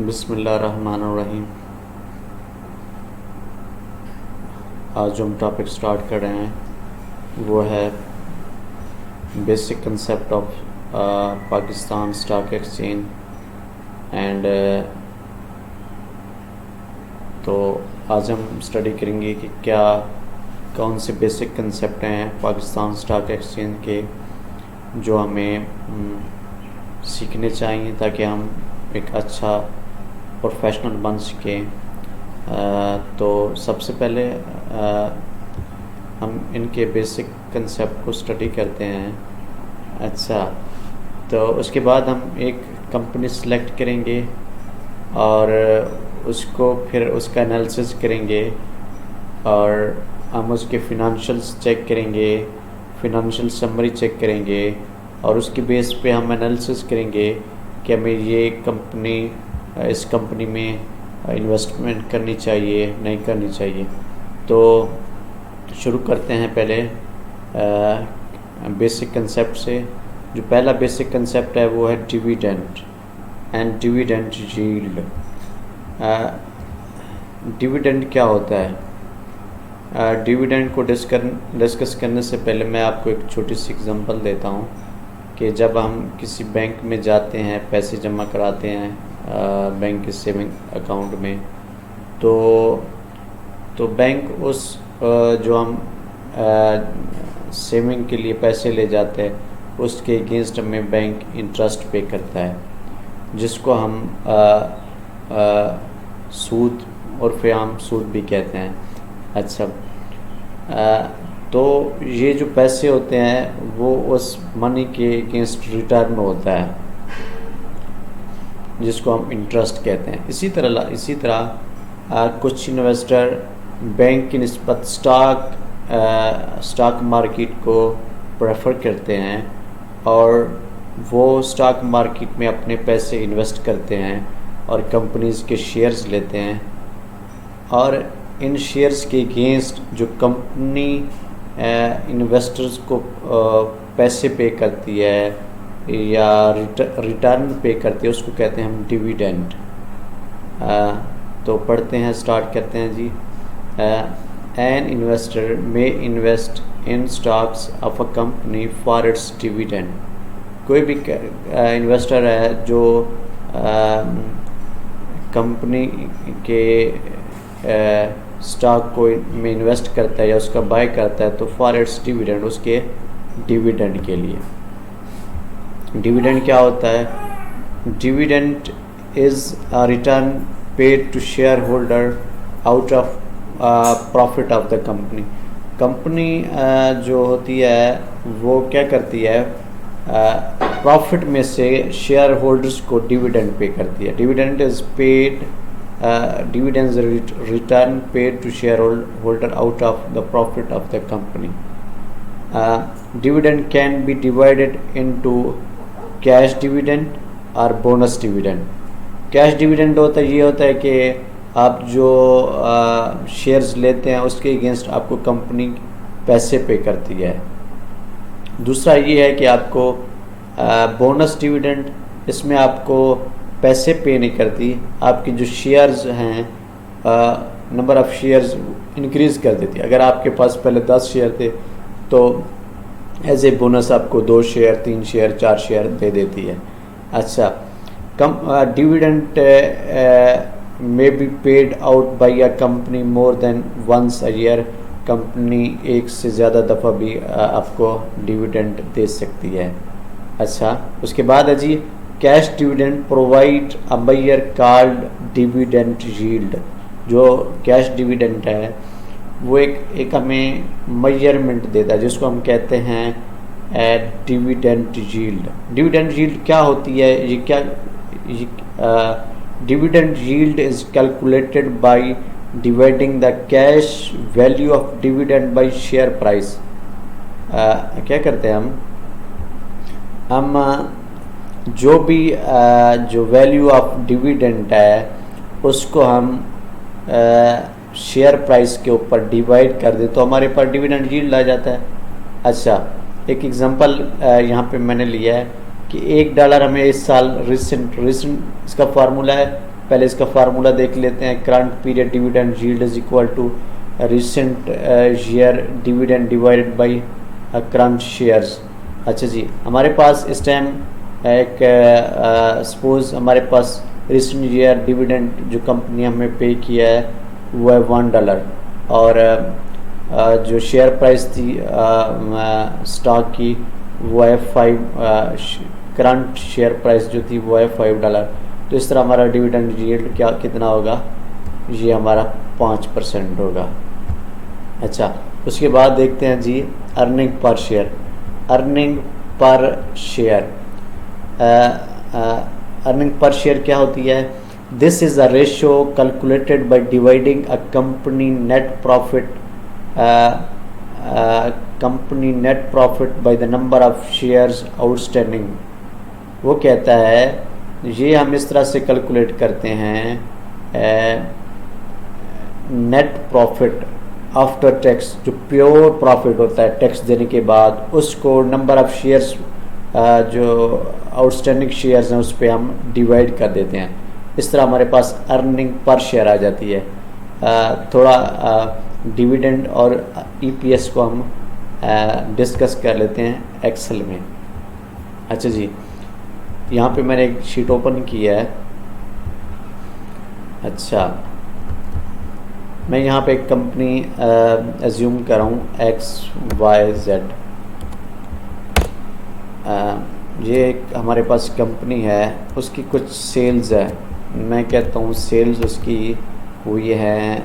बिस्मिल्लाहिर्रहमानिर्रहीम। आज जो हम टॉपिक स्टार्ट कर रहे हैं वो है basic concept of Pakistan stock exchange and तो आज हम स्टडी करेंगे कि क्या कौन से बेसिक कंसेप्ट हैं पाकिस्तान स्टॉक एक्सचेंज के जो हमें सीखने चाहिए ताकि हम एक अच्छा प्रोफेशनल बन सकें। तो सबसे पहले हम इनके बेसिक कंसेप्ट को स्टडी करते हैं। अच्छा, तो उसके बाद हम एक कंपनी सेलेक्ट करेंगे और उसको फिर उसका एनालिसिस करेंगे और हम उसके फिनंशियल्स चेक करेंगे, फिनंशियल समरी चेक करेंगे और उसके बेस पे हम एनालिसिस करेंगे कि हमें ये कंपनी इस कंपनी में इन्वेस्टमेंट करनी चाहिए नहीं करनी चाहिए। तो शुरू करते हैं पहले बेसिक कंसेप्ट से। जो पहला बेसिक कंसेप्ट है वो है dividend and dividend yield. Dividend क्या होता है? डिविडेंड को डिस्कस करने से पहले मैं आपको एक छोटी सी एग्जांपल देता हूँ कि जब हम किसी बैंक में जाते हैं, पैसे जमा कराते हैं बैंक के सेविंग अकाउंट में, तो बैंक उस जो हम सेविंग के लिए पैसे ले जाते हैं उसके अगेंस्ट हमें बैंक इंटरेस्ट पे करता है, जिसको हम सूद और फ़ियाम सूद भी कहते हैं। अच्छा, तो ये जो पैसे होते हैं वो उस मनी के अगेंस्ट रिटर्न होता है, जिसको हम इंटरेस्ट कहते हैं। इसी तरह कुछ इन्वेस्टर बैंक की निस्बत स्टॉक मार्केट को प्रेफर करते हैं और वो स्टॉक मार्केट में अपने पैसे इन्वेस्ट करते हैं और कंपनीज़ के शेयर्स लेते हैं और इन शेयर्स के अगेंस्ट जो कंपनी इन्वेस्टर्स को पैसे पे करती है या रिटर्न पे करती है उसको कहते हैं हम डिविडेंड। तो पढ़ते हैं, स्टार्ट करते हैं जी। An investor may invest in stocks of a company for its dividend. कोई भी इन्वेस्टर है जो कंपनी के स्टॉक को में इन्वेस्ट करता है या उसका बाय करता है तो फॉर इट्स डिविडेंड, उसके डिविडेंड के लिए। डिविडेंड क्या होता है? Dividend is a return paid to share holder out of profit of the company. Company जो होती है वो क्या करती है, प्रॉफिट में से शेयर होल्डर्स को डिविडेंड पे करती है। Dividend is paid dividends return paid to shareholder out of the profit of the company. Dividend can be divided into cash dividend और bonus dividend. कैश डिविडेंड ये होता है कि आप जो शेयर्स लेते हैं उसके अगेंस्ट आपको कंपनी पैसे पे करती है। दूसरा ये है कि आपको बोनस डिविडेंड, इसमें आपको पैसे पे नहीं करती, आपके जो शेयर्स हैं नंबर ऑफ़ शेयर्स इंक्रीज़ कर देती है। अगर आपके पास पहले 10 शेयर थे तो एज ए बोनस आपको 2 शेयर, 3 शेयर, 4 शेयर दे देती है। अच्छा, dividend may be paid out by a company more than once a year. Company एक से ज़्यादा दफ़ा भी आपको डिविडेंड दे सकती है। अच्छा, उसके बाद है जी cash dividend provide a buyer called dividend yield. जो कैश डिविडेंड है वो एक हमें मेजरमेंट देता है जिसको हम कहते हैं डिविडेंड यील्ड। डिविडेंड यील्ड क्या होती है? Dividend yield is calculated by dividing the cash value of dividend by share price. क्या करते हैं हम जो भी जो वैल्यू ऑफ डिविडेंड है उसको हम शेयर प्राइस के ऊपर डिवाइड कर दें तो हमारे पास डिविडेंड यील्ड आ जाता है। अच्छा, एक एग्जांपल यहाँ पे मैंने लिया है कि $1 हमें इस साल रिसेंट इसका फार्मूला है पहले इसका फार्मूला देख लेते हैं। Current period dividend yield is equal to recent year dividend divided by current shares. अच्छा जी, हमारे पास इस टाइम एक सपोज हमारे पास रिसेंट ईयर डिविडेंड जो कंपनी हमें पे किया है वो है $1 और जो शेयर प्राइस थी स्टॉक की वो है 5, करंट शेयर प्राइस जो थी वो है $5। तो इस तरह हमारा डिविडेंड यील्ड क्या कितना होगा, ये हमारा 5% होगा। अच्छा, उसके बाद देखते हैं जी earning per share. Earning per share, earning per share क्या होती है? This is a ratio calculated by dividing a company net profit company net profit by the number of shares outstanding. वो कहता है ये हम इस तरह से कैलकुलेट करते हैं नेट प्रॉफिट आफ्टर टैक्स, जो प्योर प्रॉफिट होता है टैक्स देने के बाद, उसको नंबर ऑफ़ शेयर्स जो आउटस्टैंडिंग शेयर्स हैं उस पर हम डिवाइड कर देते हैं। इस तरह हमारे पास अर्निंग पर शेयर आ जाती है। थोड़ा डिविडेंड और ईपीएस को हम डिस्कस कर लेते हैं एक्सेल में। अच्छा जी, यहाँ पे मैंने एक शीट ओपन किया है। अच्छा, मैं यहाँ पे एक कंपनी एज्यूम कर रहा हूँ XYZ। ये एक हमारे पास कंपनी है, उसकी कुछ सेल्स है। मैं कहता हूँ सेल्स उसकी हुई है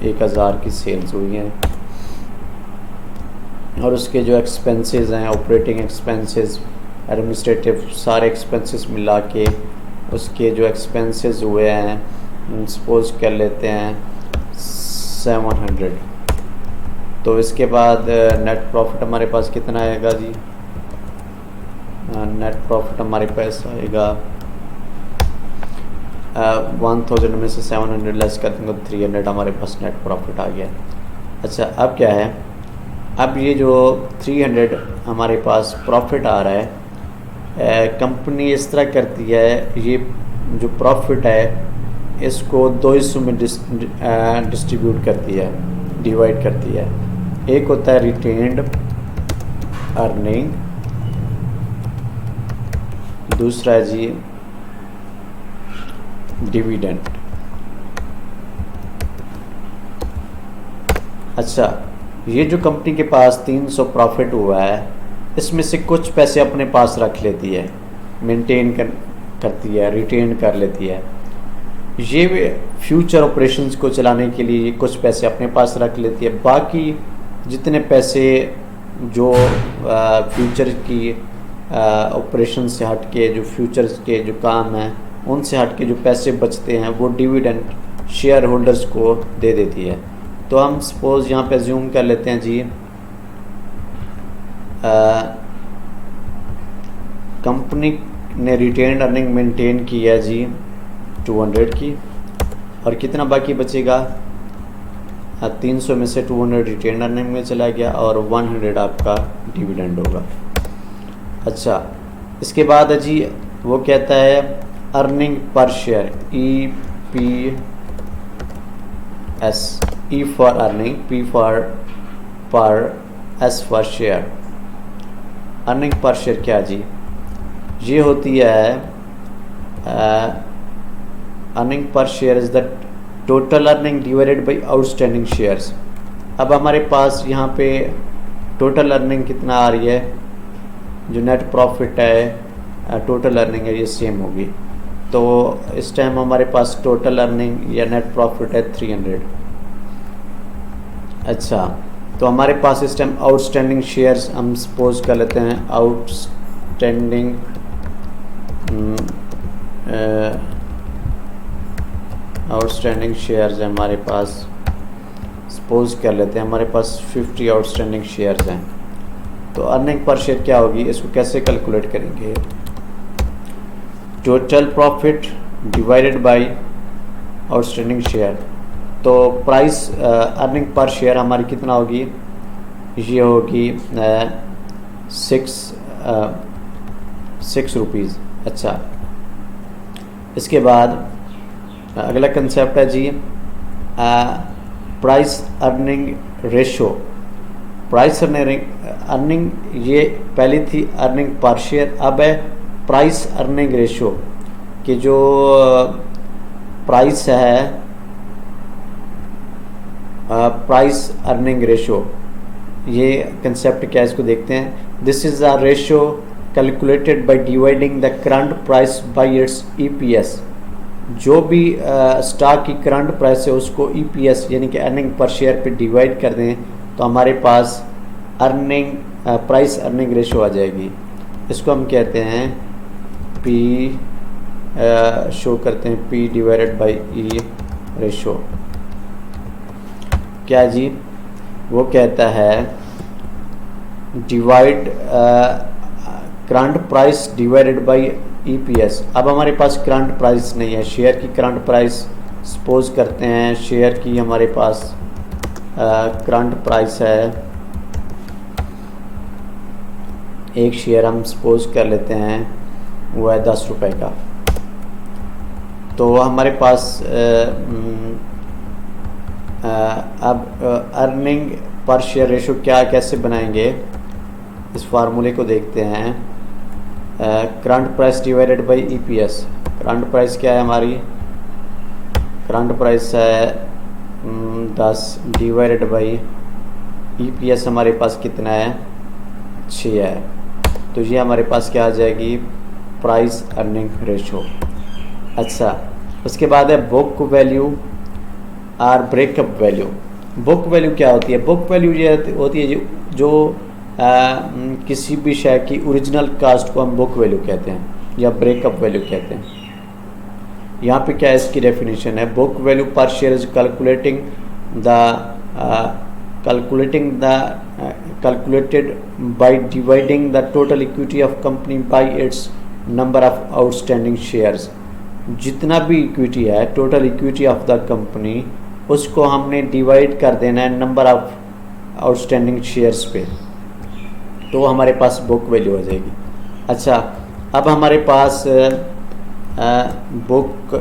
1000 की सेल्स हुई है और उसके जो एक्सपेंसेस हैं, ऑपरेटिंग एक्सपेंसेस, एडमिनिस्ट्रेटिव, सारे एक्सपेंसेस मिला के उसके जो एक्सपेंसेस हुए हैं सपोज कर लेते हैं 700। तो इसके बाद नेट प्रॉफिट हमारे पास कितना आएगा जी? नेट प्रॉफिट हमारे पास आएगा 1000 में से 700 लेस कर देंगे 300, हमारे पास नेट प्रॉफिट आ गया। अच्छा, अब क्या है? अब ये जो 300 हमारे पास प्रॉफिट आ रहा है, कंपनी इस तरह करती है, ये जो प्रॉफिट है इसको 2 हिस्सों में डिस्ट्रीब्यूट करती है, डिवाइड करती है। एक होता है रिटेन्ड अर्निंग, दूसरा है जी डिविडेंड। अच्छा, ये जो कंपनी के पास 300 प्रॉफिट हुआ है, इसमें से कुछ पैसे अपने पास रख लेती है, मेंटेन करती है, रिटेन कर लेती है। ये फ्यूचर ऑपरेशंस को चलाने के लिए कुछ पैसे अपने पास रख लेती है। बाकी जितने पैसे जो फ्यूचर की ऑपरेशन से हट के, जो फ्यूचर्स के जो काम हैं उनसे हट के जो पैसे बचते हैं वो डिविडेंड शेयर होल्डर्स को दे देती है। तो हम सपोज यहाँ पे ज्यूम कर लेते हैं जी, कंपनी ने रिटेन्ड अर्निंग मेंटेन की है जी 200 की, और कितना बाकी बचेगा? 300 में से 200 रिटेन्ड अर्निंग में चला गया और 100 आपका डिविडेंड होगा। अच्छा, इसके बाद है जी वो कहता है earning per share, EPS, E for earning, P for पर, S for share. Earning per share क्या जी? ये होती है earning per share is the total earning divided by outstanding shares. अब हमारे पास यहाँ पे टोटल अर्निंग कितना आ रही है? जो नेट प्रॉफिट है, टोटल अर्निंग है, ये सेम होगी। तो इस टाइम हमारे पास टोटल अर्निंग या नेट प्रॉफिट है 300। अच्छा, तो हमारे पास इस टाइम आउटस्टैंडिंग शेयर्स हम सपोज कर लेते हैं, आउटस्टैंडिंग आउटस्टैंडिंग शेयर्स है हमारे पास, सपोज कर लेते हैं हमारे पास 50 आउटस्टैंडिंग शेयर्स हैं। तो अर्निंग पर शेयर क्या होगी, इसको कैसे कैलकुलेट करेंगे? Total profit divided by outstanding share. तो प्राइस अर्निंग पर शेयर हमारी कितना होगी? ये होगी 6 रुपीज़। अच्छा, इसके बाद अगला कंसेप्ट है जी price earning ratio. Price earning ये पहले थी अर्निंग पर शेयर, अब है प्राइस अर्निंग रेशो कि जो प्राइस है प्राइस अर्निंग रेशो, ये कंसेप्ट क्या है इसको देखते हैं। This is a ratio calculated by dividing the current price by it's EPS. जो भी स्टॉक की करंट प्राइस है उसको ईपीएस यानी कि अर्निंग पर शेयर पे डिवाइड कर दें तो हमारे पास अर्निंग प्राइस अर्निंग रेशो आ जाएगी। इसको हम कहते हैं पी शो करते हैं P divided by E ratio. क्या जी, वो कहता है divide current price divided by EPS. अब हमारे पास करंट प्राइस नहीं है, शेयर की करंट प्राइस सपोज करते हैं, शेयर की हमारे पास करंट प्राइस है, एक शेयर हम सपोज कर लेते हैं वो है 10 रुपये का। तो हमारे पास अब अर्निंग पर शेयर रेशो क्या कैसे बनाएंगे, इस फार्मूले को देखते हैं। Current price divided by EPS. Current price क्या है हमारी, करंट प्राइस है 10 डिवाइडेड बाय ईपीएस हमारे पास कितना है 6 है। तो ये हमारे पास क्या आ जाएगी प्राइस अर्निंग रेशो। अच्छा, उसके बाद है बुक वैल्यू और ब्रेकअप वैल्यू। बुक वैल्यू क्या होती है, बुक वैल्यू ये होती है जो किसी भी शेयर की ओरिजिनल कास्ट को हम बुक वैल्यू कहते हैं या ब्रेकअप वैल्यू कहते हैं। यहाँ पे क्या इसकी डेफिनेशन है, बुक वैल्यू पर share is calculated by dividing the total equity of company by its number of outstanding shares। जितना भी इक्विटी है, total equity of the company, उसको हमने डिवाइड कर देना है नंबर ऑफ आउटस्टैंडिंग शेयर्स पे, तो हमारे पास बुक वैल्यू आ जाएगी। अच्छा, अब हमारे पास बुक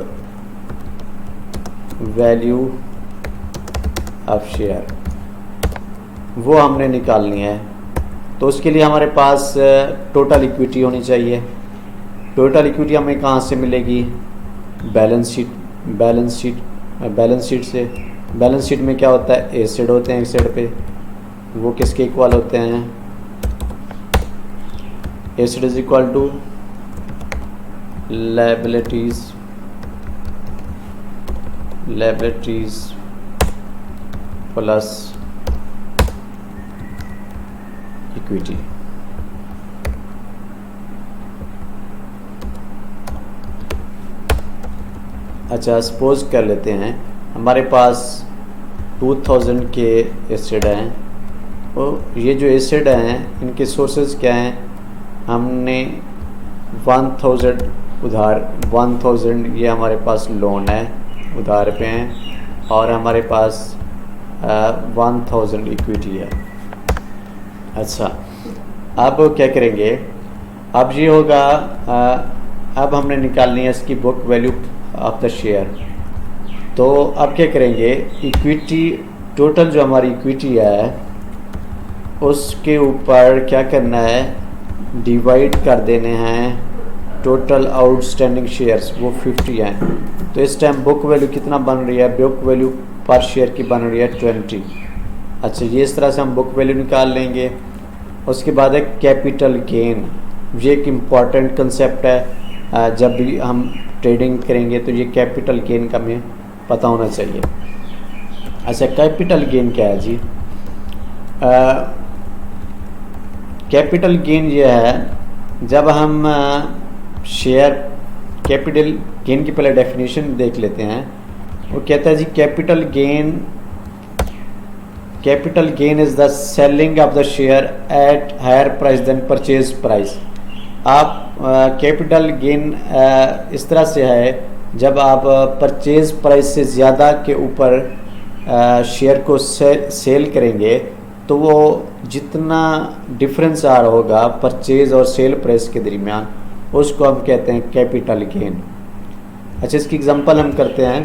वैल्यू ऑफ शेयर वो हमने निकालनी है, तो उसके लिए हमारे पास टोटल इक्विटी होनी चाहिए। टोटल इक्विटी हमें कहाँ से मिलेगी, बैलेंस शीट से। बैलेंस शीट में क्या होता है, एसेट होते हैं, एसेट पे वो किसके इक्वल होते हैं, asset is equal to liabilities plus equity. अच्छा, सपोज कर लेते हैं हमारे पास 2000 के एसेट हैं, तो ये जो एसेट हैं इनके सोर्सेज क्या हैं, हमने 1000 उधार, 1000 ये हमारे पास लोन है, उधार पे हैं, और हमारे पास 1000 इक्विटी है। अच्छा, अब क्या करेंगे, अब ये होगा अब हमने निकालनी है इसकी book value of the share. तो अब क्या करेंगे, इक्विटी टोटल जो हमारी इक्विटी है उसके ऊपर क्या करना है, डिवाइड कर देने हैं टोटल आउटस्टैंडिंग शेयर्स, वो 50 हैं। तो इस टाइम बुक वैल्यू कितना बन रही है, बुक वैल्यू पर शेयर की बन रही है 20। अच्छा, ये इस तरह से हम बुक वैल्यू निकाल लेंगे। उसके बाद है कैपिटल गेन। ये एक इम्पॉर्टेंट कंसेप्ट है, जब भी हम ट्रेडिंग करेंगे तो ये कैपिटल गेन का हमें पता होना चाहिए। अच्छा, कैपिटल गेन क्या है जी, कैपिटल गेन ये है जब हम शेयर, कैपिटल गेन की पहले डेफिनेशन देख लेते हैं। वो कहता है जी capital gain is the selling of the share at higher price than purchase price. आप कैपिटल गेन इस तरह से है जब आप परचेज प्राइस से ज़्यादा के ऊपर शेयर को सेल करेंगे तो वो जितना डिफरेंस आ रहा होगा परचेज और सेल प्राइस के दरमियान, उसको हम कहते हैं कैपिटल गेन। अच्छा, इसकी एग्जांपल हम करते हैं।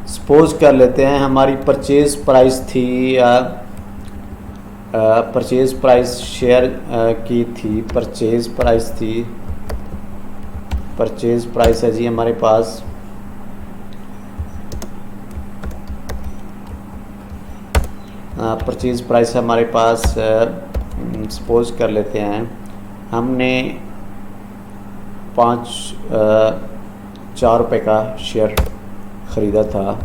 सपोज कर लेते हैं हमारी परचेज प्राइस थी, परचेज प्राइस शेयर की थी, परचेज प्राइस है जी हमारे पास परचेज प्राइस है हमारे पास, सपोज कर लेते हैं हमने 4 रुपये का शेयर ख़रीदा था।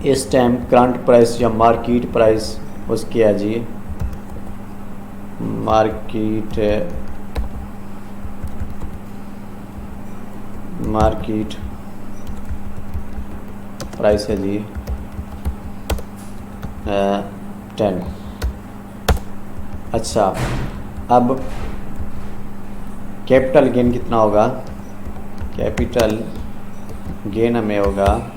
इस टाइम करंट प्राइस या मार्केट प्राइस उसकी है जी, मार्केट प्राइस है जी 10। अच्छा, अब कैपिटल गेन कितना होगा? कैपिटल गेन हमें होगा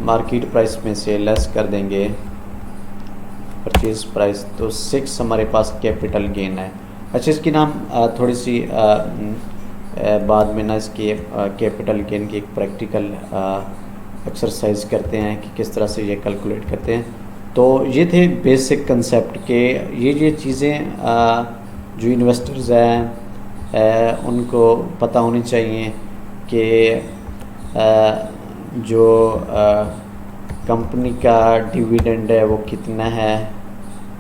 मार्केट प्राइस में से लेस कर देंगे परचेज प्राइस, तो 6 हमारे पास कैपिटल गेन है। अच्छा, इसकी ना हम थोड़ी सी बाद में ना इसकी कैपिटल गेन की एक प्रैक्टिकल एक्सरसाइज करते हैं कि किस तरह से ये कैलकुलेट करते हैं। तो ये थे बेसिक कंसेप्ट के, ये चीज़ें जो इन्वेस्टर्स हैं उनको पता होनी चाहिए कि जो कंपनी का डिविडेंड है वो कितना है।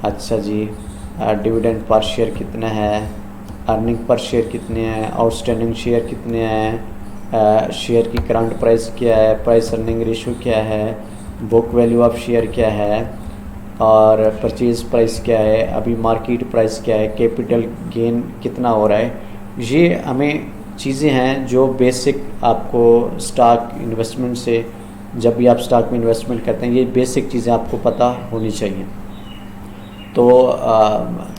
अच्छा जी, डिविडेंड पर शेयर कितना है, अर्निंग पर शेयर कितने हैं, आउटस्टैंडिंग शेयर कितने हैं, शेयर की करंट प्राइस क्या है, प्राइस अर्निंग रेशो क्या है, बुक वैल्यू ऑफ शेयर क्या है, और परचेज प्राइस क्या है, अभी मार्केट प्राइस क्या है, कैपिटल गेन कितना हो रहा है। ये हमें चीज़ें हैं जो बेसिक आपको स्टॉक इन्वेस्टमेंट से, जब भी आप स्टॉक में इन्वेस्टमेंट करते हैं, ये बेसिक चीज़ें आपको पता होनी चाहिए। तो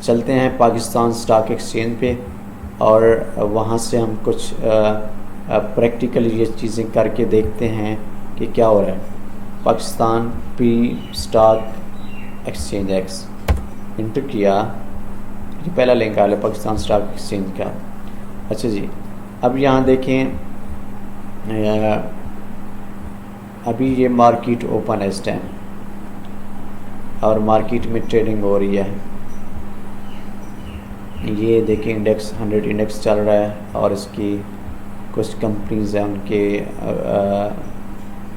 चलते हैं पाकिस्तान स्टॉक एक्सचेंज पे और वहाँ से हम कुछ प्रैक्टिकली ये चीज़ें करके देखते हैं कि क्या हो रहा है। Pakistan P stock exchange x inter किया, ये पहला लिंक आ रहा है पाकिस्तान स्टॉक एक्सचेंज का। अच्छा जी, अब यहाँ देखें, अभी ये मार्केट ओपन है इस टाइम और मार्केट में ट्रेडिंग हो रही है। ये देखिए इंडेक्स 100 इंडेक्स चल रहा है और इसकी कुछ कंपनीज हैं, उनके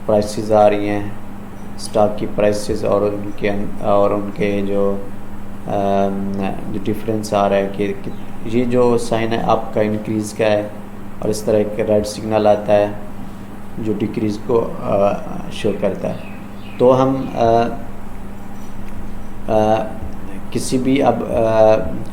प्राइसेस आ रही हैं, स्टॉक की प्राइसेस, और उनके जो डिफरेंस आ रहा है कि ये जो साइन है आपका इंक्रीज़ का है, और इस तरह एक रेड सिग्नल आता है जो डिक्रीज़ को शो करता है। तो हम किसी भी अब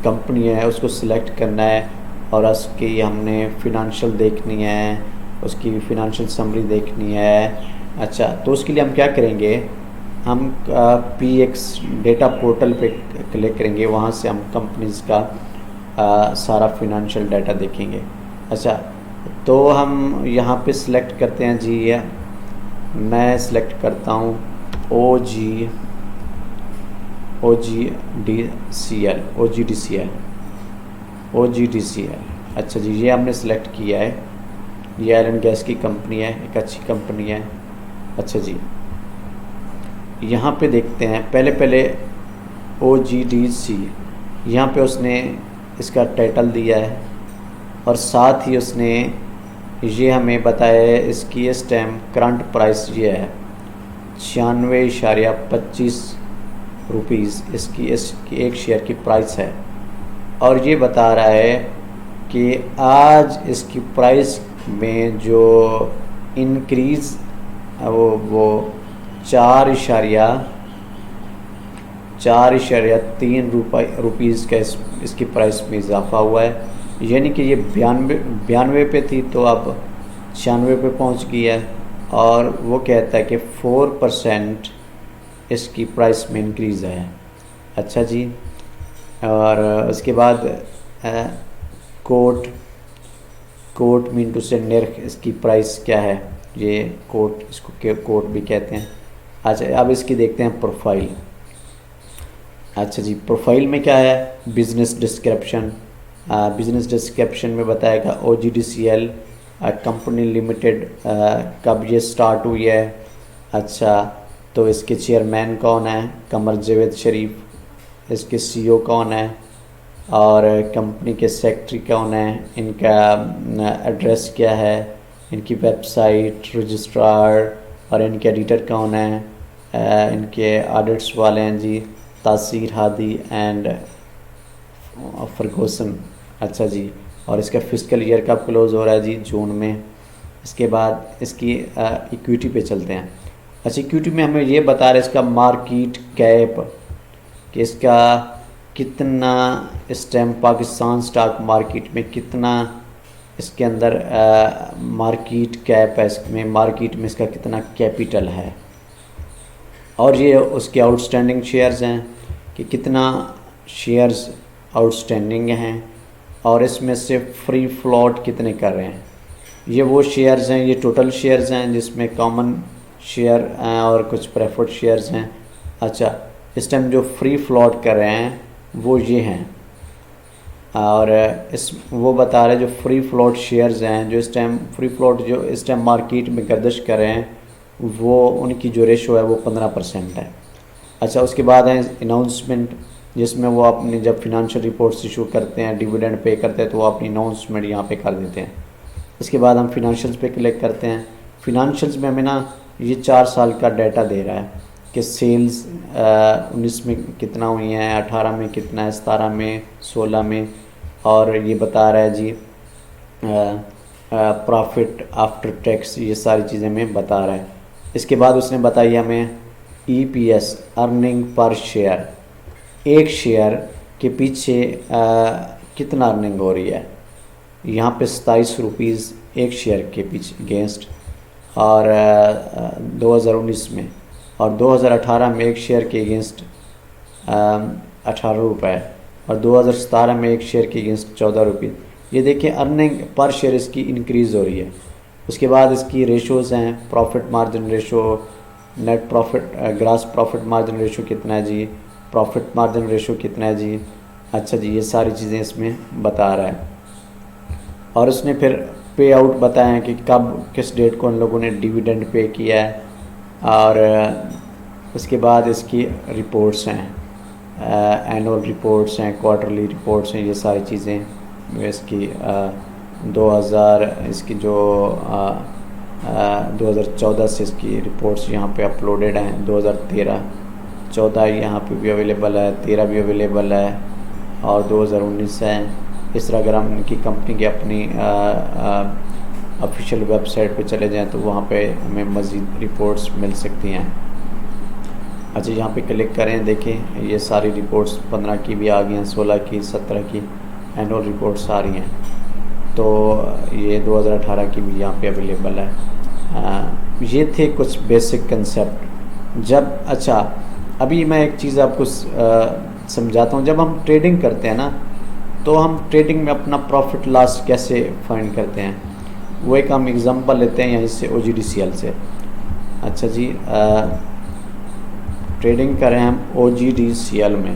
कंपनी है उसको सिलेक्ट करना है और उसकी हमने फिनंशियल देखनी है, उसकी फिनंशियल समरी देखनी है। अच्छा, तो उसके लिए हम क्या करेंगे, हम PX डेटा पोर्टल पे क्लिक करेंगे, वहाँ से हम कंपनीज़ का सारा फिनंशियल डाटा देखेंगे। अच्छा, तो हम यहाँ पे सिलेक्ट करते हैं जी, मैं सिलेक्ट करता हूँ OGDCL। अच्छा जी, ये हमने सेलेक्ट किया है, ये ऑयल एंड गैस की कंपनी है, एक अच्छी कंपनी है। अच्छा जी, यहाँ पे देखते हैं, पहले OGDC, यहाँ पे उसने इसका टाइटल दिया है और साथ ही उसने ये हमें बताया है इसकी इस टाइम करंट प्राइस ये है 96.25 रुपीज़, इसकी एक शेयर की प्राइस है। और ये बता रहा है कि आज इसकी प्राइस में जो इंक्रीज़ वो 4.3 रुपीज़ का इसकी प्राइस में इजाफा हुआ है। यानी कि ये 92 पे थी तो अब 96 पे पहुंच गई है, और वो कहता है कि 4% इसकी प्राइस में इंक्रीज़ है। अच्छा जी, और उसके बाद कोट मीन टू से निर्ख, इसकी प्राइस क्या है, ये कोट, इसको कोट भी कहते हैं। अच्छा, अब इसकी देखते हैं प्रोफाइल। अच्छा जी, प्रोफाइल में क्या है, बिज़नेस डिस्क्रिप्शन, बिजनेस डिस्क्रिप्शन में बताएगा OGDCL कंपनी लिमिटेड कब ये स्टार्ट हुई है। अच्छा, तो इसके चेयरमैन कौन है, कमर जावेद शरीफ। इसके CEO कौन है और कंपनी के सेक्रेटरी कौन है, इनका एड्रेस क्या है, इनकी वेबसाइट, रजिस्ट्रार और इनके एडिटर कौन है। इनके ऑडिट्स वाले हैं जी तासीर हादी एंड फरगोसन। अच्छा जी, और इसका फिस्कल ईयर कब क्लोज हो रहा है जी, जून में। इसके बाद इसकी इक्विटी पे चलते हैं। अच्छा, इक्विटी में हमें ये बता रहे इसका मार्केट कैप कि इसका कितना इस टाइम पाकिस्तान स्टॉक मार्केट में कितना इसके अंदर मार्केट कैप है, इसमें मार्केट में इसका कितना कैपिटल है। और ये उसके आउटस्टैंडिंग शेयर्स हैं कि कितना शेयर्स आउटस्टैंडिंग हैं और इसमें से फ्री फ्लोट कितने कर रहे हैं। ये वो शेयर्स हैं, ये टोटल शेयर्स हैं जिसमें कॉमन शेयर और कुछ प्रेफर्ड शेयर्स हैं। अच्छा, इस टाइम जो फ्री फ्लोट कर रहे हैं वो ये हैं और इस वो बता रहे जो फ्री फ्लोट शेयर्स हैं जो इस टाइम फ्री फ्लोट जो इस टाइम मार्केट में गर्दिश कर रहे हैं वो उनकी जो रेशो है वो 15% है। अच्छा, उसके बाद है अनाउंसमेंट जिसमें वो अपनी जब फिनंशियल रिपोर्ट्स इशू करते हैं, डिविडेंड पे करते हैं तो वो अपनी अनाउंसमेंट यहाँ पे कर देते हैं। इसके बाद हम फिनंशियल्स पे क्लिक करते हैं। फिनंशियल्स में हमें ना ये 4 साल का डाटा दे रहा है कि सेल्स 19 में कितना हुई हैं, 18 में कितना है, 17 में, 16 में, और ये बता रहा है जी प्रॉफिट आफ्टर टैक्स, ये सारी चीज़ें हमें बता रहा है। इसके बाद उसने बताई हमें EPS अर्निंग पर शेयर, एक शेयर के पीछे कितना अर्निंग हो रही है। यहाँ पे 27 रुपीज़ एक शेयर के पीछे अगेंस्ट और 2019 में, और 2018 में एक शेयर के अगेंस्ट 18 रुपये और 2017 में एक शेयर के अगेंस्ट 14 रुपये। ये देखिए अर्निंग पर शेयर इसकी इंक्रीज़ हो रही है। उसके बाद इसकी रेशोज़ हैं, profit margin ratio, net profit, grass profit margin ratio कितना है जी, प्रॉफिट मार्जिन रेशो कितना है जी। अच्छा जी, ये सारी चीज़ें इसमें बता रहा है। और उसने फिर पे आउट बताया है कि कब किस डेट को उन लोगों ने डिविडेंड पे किया है। और उसके बाद इसकी रिपोर्ट्स हैं, एनुअल रिपोर्ट्स हैं, क्वार्टरली रिपोर्ट्स हैं, ये सारी चीज़ें इसकी 2000 इसकी जो 2014 से इसकी रिपोर्ट्स यहाँ पे अपलोडेड हैं। 2013, 14 यहाँ पे भी अवेलेबल है, 13 भी अवेलेबल है और 2019 है। इस तरह अगर हम इनकी कंपनी की अपनी ऑफिशियल वेबसाइट पे चले जाएं तो वहाँ पे हमें मज़ीद रिपोर्ट्स मिल सकती हैं। अच्छा, यहाँ पे क्लिक करें, देखें ये सारी रिपोर्ट्स 15 की भी आ गई हैं, 16 की, 17 की एनुअल रिपोर्ट्स आ रही हैं। तो ये 2018 की भी यहाँ पे अवेलेबल है। ये थे कुछ बेसिक कंसेप्ट। जब अच्छा अभी मैं एक चीज़ आपको समझाता हूँ। जब हम ट्रेडिंग करते हैं ना तो हम ट्रेडिंग में अपना प्रॉफिट लॉस कैसे फाइंड करते हैं, वो एक हम एग्ज़ाम्पल लेते हैं यहीं से OGDCL से। अच्छा जी, ट्रेडिंग करें हम OGDCL में,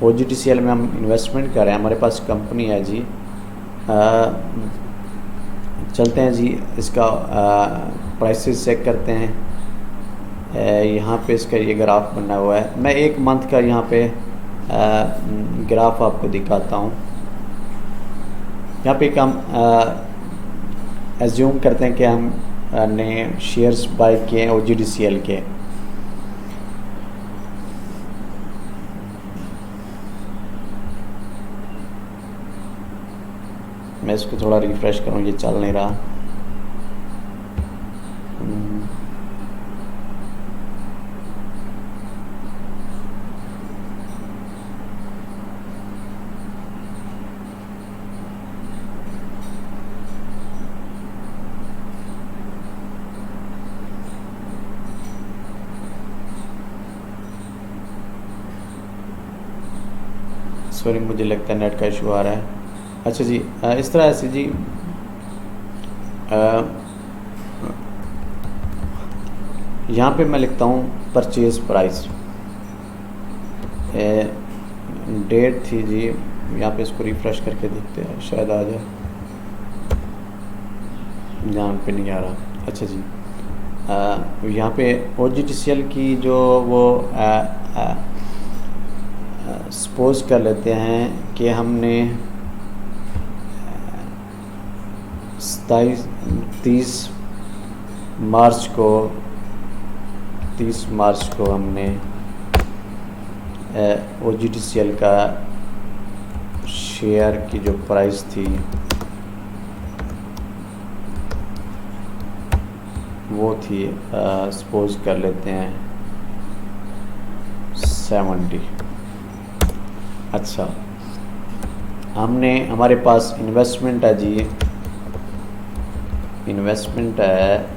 OGDCL में हम इन्वेस्टमेंट करें, हमारे पास कंपनी है जी। चलते हैं जी, इसका प्राइसेस चेक करते हैं। यहाँ पे इसका ये ग्राफ बना हुआ है। मैं एक मंथ का यहाँ पे ग्राफ आपको दिखाता हूँ। यहाँ पे हम एज्यूम करते हैं कि हमने शेयर्स बाय किए हैं OGDCL के। मैं इसको थोड़ा रिफ़्रेश करूँ, ये चल नहीं रहा। सॉरी, मुझे लगता है नेट का इशू आ रहा है। अच्छा जी, इस तरह से जी यहाँ पे मैं लिखता हूँ परचेज़ प्राइस। डेट थी जी, यहाँ पे इसको रिफ़्रेश करके देखते हैं, शायद आ जाए। यहाँ पे नहीं आ रहा। अच्छा जी, यहाँ पे OGTCL की जो वो सपोज कर लेते हैं कि हमने 30 मार्च को हमने OGTCL का शेयर की जो प्राइस थी वो थी सपोज कर लेते हैं 70। अच्छा, हमारे पास इन्वेस्टमेंट है जी, इन्वेस्टमेंट है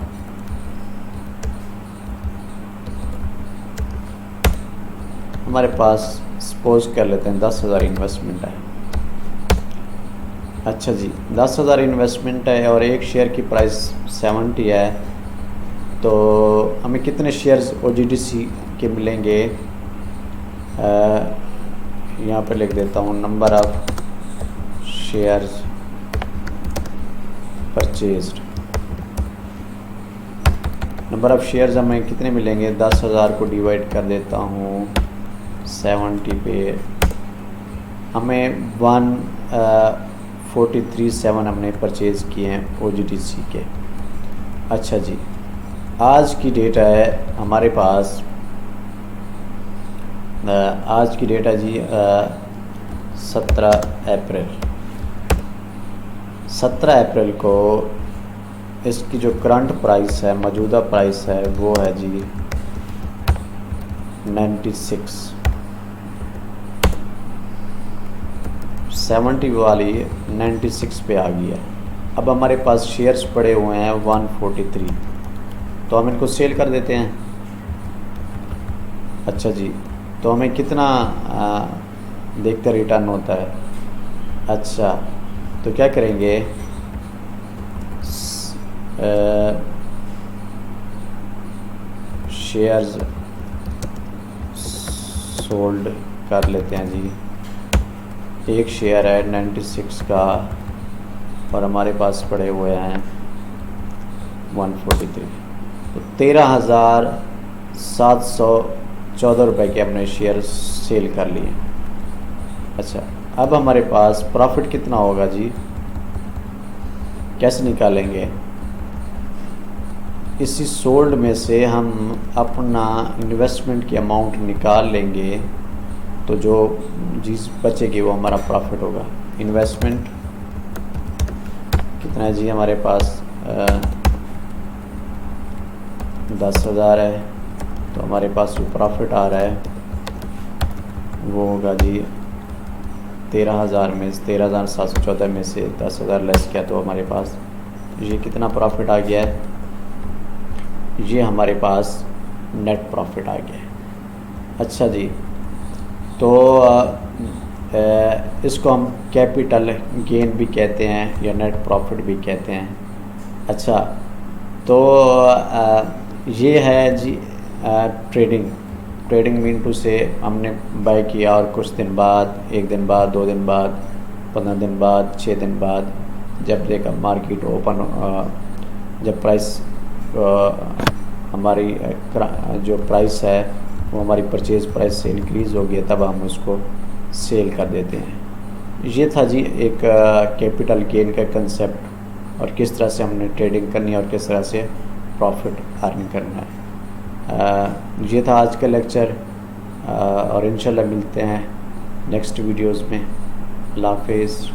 हमारे पास, सपोज कर लेते हैं 10,000 इन्वेस्टमेंट है। अच्छा जी, 10,000 इन्वेस्टमेंट है और एक शेयर की प्राइस 70 है, तो हमें कितने शेयर्स OGTC के मिलेंगे? यहाँ पे लिख देता हूँ number of shares purchased. Number of shares हमें कितने मिलेंगे? 10,000 को डिवाइड कर देता हूँ 70 पे, हमें 143.7 हमने परचेज़ किए हैं OGTC के। अच्छा जी, आज की डेट है हमारे पास, आज की डेट है जी 17 अप्रैल। 17 अप्रैल को इसकी जो करंट प्राइस है, मौजूदा प्राइस है, वो है जी 96। 70 वाली 96 पे आ गई है। अब हमारे पास शेयर्स पड़े हुए हैं 143, तो हम इनको सेल कर देते हैं। अच्छा जी, तो हमें कितना देखते रिटर्न होता है? अच्छा, तो क्या करेंगे, शेयर्स सोल्ड कर लेते हैं जी। एक शेयर है 96 का और हमारे पास पड़े हुए हैं 143, तो 13,714 रुपये के हमने शेयर सेल कर लिए। अच्छा, अब हमारे पास प्रॉफिट कितना होगा जी, कैसे निकालेंगे? इसी सोल्ड में से हम अपना इन्वेस्टमेंट की अमाउंट निकाल लेंगे, तो जो चीज़ बचेगी वो हमारा प्रॉफिट होगा। इन्वेस्टमेंट कितना है जी हमारे पास? 10,000 है, तो हमारे पास जो प्रॉफिट आ रहा है वो होगा जी 13,000 में 13,714 में से 10,000 लेस किया, तो हमारे पास ये कितना प्रॉफिट आ गया है? ये हमारे पास नेट प्रॉफिट आ गया है। अच्छा जी, तो इसको हम कैपिटल गेन भी कहते हैं या नेट प्रॉफिट भी कहते हैं। अच्छा, तो ये है जी ट्रेडिंग मीन टू से हमने बाय किया और कुछ दिन बाद, 1 दिन बाद, 2 दिन बाद, 15 दिन बाद, 6 दिन बाद, जब देखा मार्केट ओपन, जब प्राइस हमारी जो प्राइस है वो हमारी परचेज़ प्राइस से इंक्रीज़ हो गया, तब हम उसको सेल कर देते हैं। ये था जी एक कैपिटल गेन का कंसेप्ट, और किस तरह से हमने ट्रेडिंग करनी है और किस तरह से प्रॉफिट अर्न करना है। ये था आज का लेक्चर, और इंशाल्लाह मिलते हैं नेक्स्ट वीडियोज़ में। अल्लाह हाफ़िज़।